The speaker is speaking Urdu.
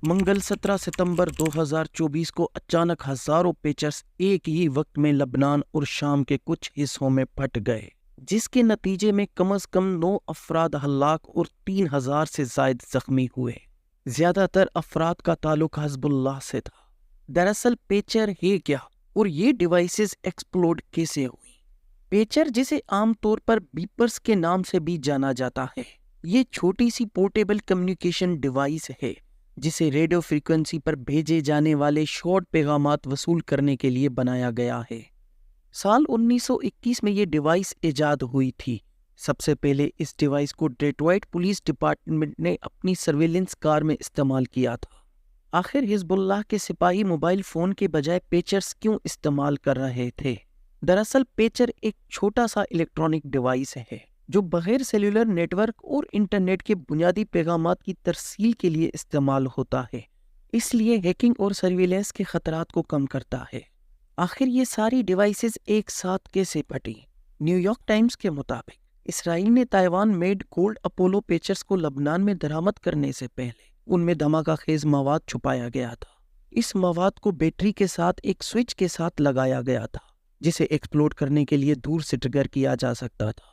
منگل 17 ستمبر 2024 کو اچانک ہزاروں پیچرز ایک ہی وقت میں لبنان اور شام کے کچھ حصوں میں پھٹ گئے، جس کے نتیجے میں کم از کم 9 افراد ہلاک اور 3000 سے زائد زخمی ہوئے۔ زیادہ تر افراد کا تعلق حزب اللہ سے تھا۔ دراصل پیچر ہے کیا اور یہ ڈیوائسز ایکسپلوڈ کیسے ہوئی؟ پیچر، جسے عام طور پر بیپرز کے نام سے بھی جانا جاتا ہے، یہ چھوٹی سی پورٹیبل کمیونیکیشن ڈیوائس ہے جسے ریڈیو فریکوینسی پر بھیجے جانے والے شارٹ پیغامات وصول کرنے کے لیے بنایا گیا ہے۔ سال 1921 میں یہ ڈیوائس ایجاد ہوئی تھی۔ سب سے پہلے اس ڈیوائس کو ڈیٹروائٹ پولیس ڈپارٹمنٹ نے اپنی سرویلنس کار میں استعمال کیا تھا۔ آخر حزب اللہ کے سپاہی موبائل فون کے بجائے پیچرز کیوں استعمال کر رہے تھے؟ دراصل پیچر ایک چھوٹا سا الیکٹرانک ڈیوائس ہے جو بغیر سیلولر نیٹ ورک اور انٹرنیٹ کے بنیادی پیغامات کی ترسیل کے لیے استعمال ہوتا ہے، اس لیے ہیکنگ اور سرویلنس کے خطرات کو کم کرتا ہے۔ آخر یہ ساری ڈیوائسز ایک ساتھ کیسے پھٹی؟ نیو یارک ٹائمز کے مطابق اسرائیل نے تائیوان میڈ گولڈ اپولو پیچرز کو لبنان میں درآمد کرنے سے پہلے ان میں دھماکہ خیز مواد چھپایا گیا تھا۔ اس مواد کو بیٹری کے ساتھ ایک سوئچ کے ساتھ لگایا گیا تھا جسے ایکسپلوڈ کرنے کے لیے دور سے ٹریگر کیا جا سکتا تھا۔